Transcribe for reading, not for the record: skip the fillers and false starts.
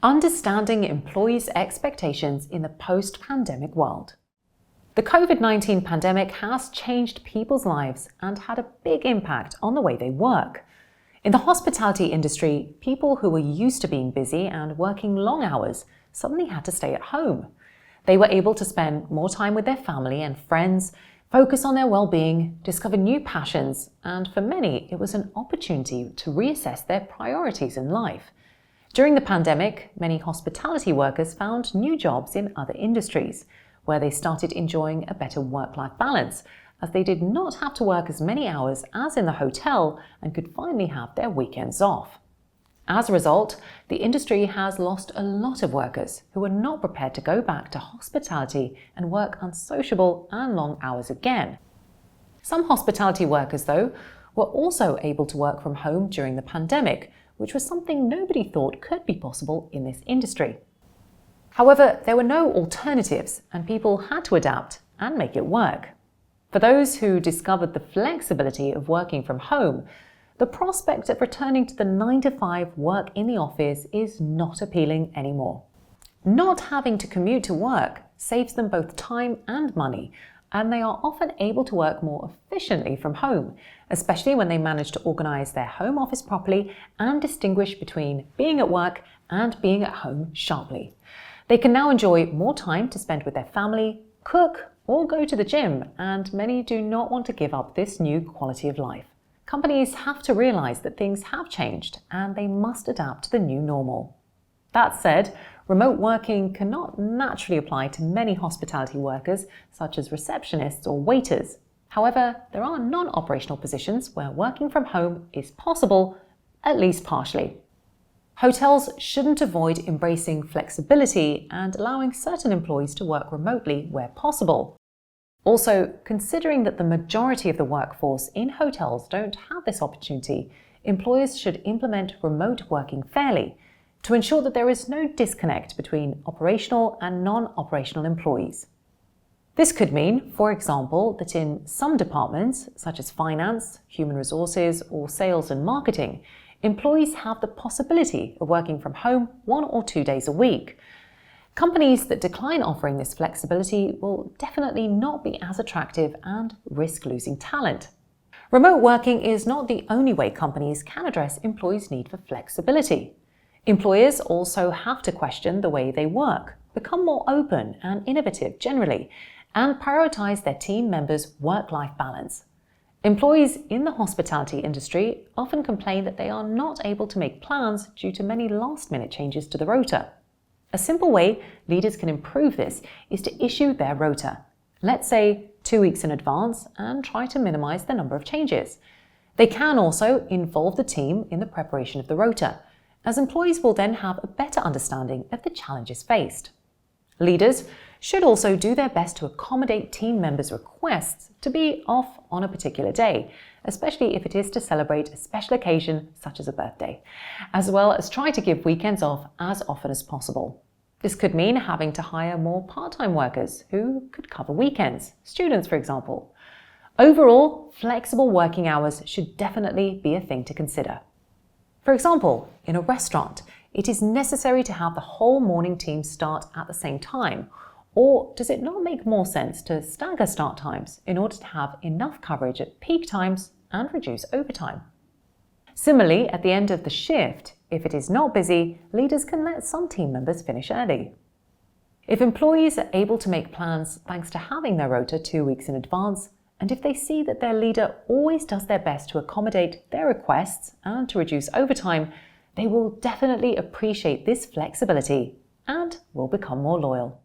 Understanding employees' expectations in the post-pandemic world. The COVID-19 pandemic has changed people's lives and had a big impact on the way they work. In the hospitality industry, people who were used to being busy and working long hours suddenly had to stay at home. They were able to spend more time with their family and friends, focus on their well-being, discover new passions, and for many, it was an opportunity to reassess their priorities in life. During the pandemic, many hospitality workers found new jobs in other industries, where they started enjoying a better work-life balance, as they did not have to work as many hours as in the hotel and could finally have their weekends off. As a result, the industry has lost a lot of workers who were not prepared to go back to hospitality and work unsociable and long hours again. Some hospitality workers, though, were also able to work from home during the pandemic, which was something nobody thought could be possible in this industry. However, there were no alternatives, and people had to adapt and make it work. For those who discovered the flexibility of working from home, the prospect of returning to the 9-to-5 work in the office is not appealing anymore. Not having to commute to work saves them both time and money, and they are often able to work more efficiently from home, especially when they manage to organise their home office properly and distinguish between being at work and being at home sharply. They can now enjoy more time to spend with their family, cook, or go to the gym, and many do not want to give up this new quality of life. Companies have to realise that things have changed and they must adapt to the new normal. That said, remote working cannot naturally apply to many hospitality workers, such as receptionists or waiters. However, there are non-operational positions where working from home is possible, at least partially. Hotels shouldn't avoid embracing flexibility and allowing certain employees to work remotely where possible. Also, considering that the majority of the workforce in hotels don't have this opportunity, employers should implement remote working fairly to ensure that there is no disconnect between operational and non-operational employees. This could mean, for example, that in some departments, such as finance, human resources, or sales and marketing, employees have the possibility of working from home 1 or 2 days a week. Companies that decline offering this flexibility will definitely not be as attractive and risk losing talent. Remote working is not the only way companies can address employees' need for flexibility. Employers also have to question the way they work, become more open and innovative generally, and prioritize their team members' work-life balance. Employees in the hospitality industry often complain that they are not able to make plans due to many last-minute changes to the rota. A simple way leaders can improve this is to issue their rota, let's say 2 weeks in advance, and try to minimize the number of changes. They can also involve the team in the preparation of the rota, as employees will then have a better understanding of the challenges faced. Leaders should also do their best to accommodate team members' requests to be off on a particular day, especially if it is to celebrate a special occasion such as a birthday, as well as try to give weekends off as often as possible. This could mean having to hire more part-time workers who could cover weekends, students for example. Overall, flexible working hours should definitely be a thing to consider. For example, in a restaurant, it is necessary to have the whole morning team start at the same time, or does it not make more sense to stagger start times in order to have enough coverage at peak times and reduce overtime? Similarly, at the end of the shift, if it is not busy, leaders can let some team members finish early. If employees are able to make plans thanks to having their rota 2 weeks in advance, and if they see that their leader always does their best to accommodate their requests and to reduce overtime, they will definitely appreciate this flexibility and will become more loyal.